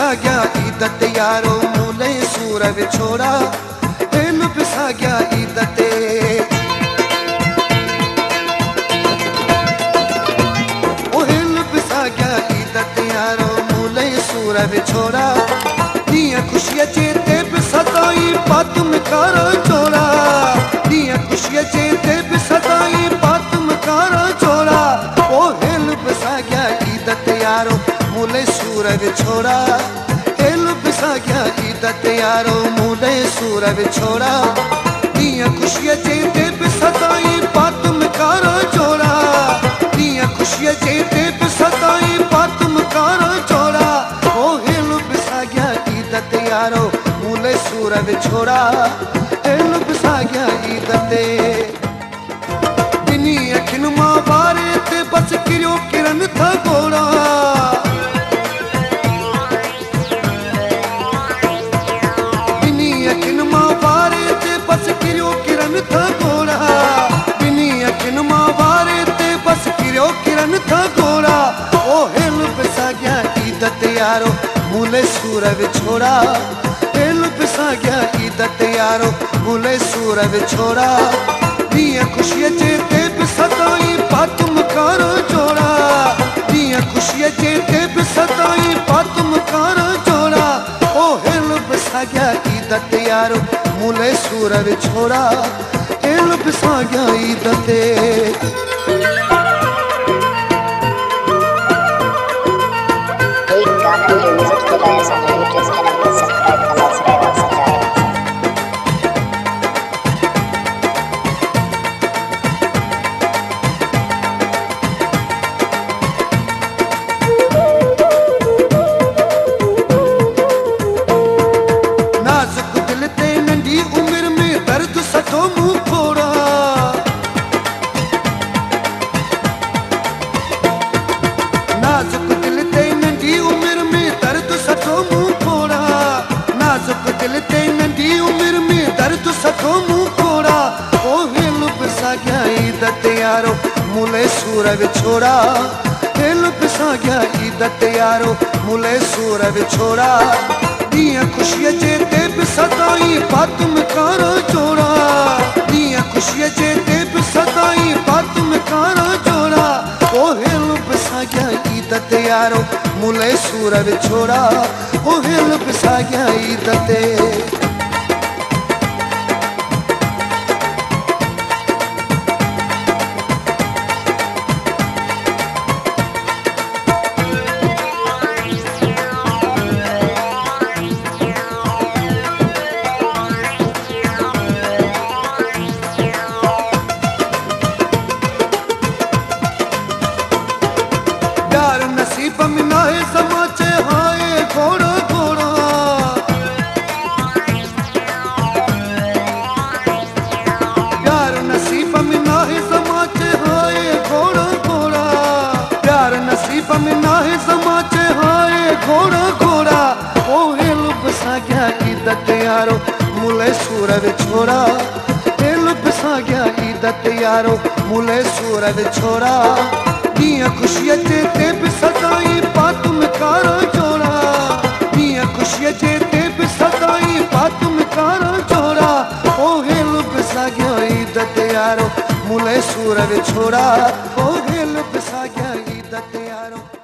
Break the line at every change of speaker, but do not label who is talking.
पिसा गया ईदत यारो मूले सूर विछोड़ा दिल पिसा गया ईदत ओ हिल पिसा गया ईदत यारो मूले सूर विछोड़ा दिया खुशियां चेते सताई पात मकारा छोड़ा दिया खुशियां चेते सताई पात मकारा छोड़ा ओ हिल पिसा गया ईदत यारो मूले सूर विछोड़ा हिल पिसा गया ईदत यारो मूले सूर विछोड़ा दिया खुशियां चेते सताई पात मकारा छोड़ा दिया खुशियां चेते सताई पात मकारा छोड़ा ओ हिल पिसा गया ईदत यारो मूले सूर विछोड़ा हिल पिसा गया ईदत बिनी अखिन मां बारे ते बस किरियो किरण था गोड़ा बिनी अखिन मां बारे ते बस किरियो किरण था गोड़ा बिनी अखिन मां बारे ते बस किरियो किरण था गोड़ा ओ हिल पिसा गया ईदत यारो मूले सूर विछोड़ा हिल पिसा गया ईदत यारो मूले सूर विछोड़ा दिया खुशियां चेते सताई पात मकारा छोड़ा दिया खुशियां चेते सताई पात मकारा छोड़ा ओ हिल पिसा गया ईदत यारो मूले सूर विछोड़ा हिल पिसा गया ईदत यारो मूले सूर विछोड़ा हिल पिसा गया ईदत यारो मूले सूर विछोड़ा दिया खुशियां चेते सताई पात मकारा छोड़ा दिया खुशियां चेते सताई पात मकारा छोड़ा ओ हिल पिसा गया ईदत यारो मूले सूर विछोड़ा ओ हिल पिसा गया ईदत नसीब में नाहे समाचे हाय घोड़ा घोड़ा प्यार नसीब में नाहे समाचे हाय घोड़ा घोड़ा प्यार नसीब में नाहे समाचे हाय घोड़ा घोड़ा ओ हिल पिसा गया ईदत यारो मूले सूर विछोड़ा हिल पिसा गया ईदत यारो मूले सूर विछोड़ा दिया खुशियां चेते सताई पात मकारा छोड़ा दिया खुशियां चेते सताई पात मकारा छोड़ा ओ हिल पिसा गया ईदत यारो मूले सूर विछोड़ा ओ हिल पिसा गया ईदत यारो।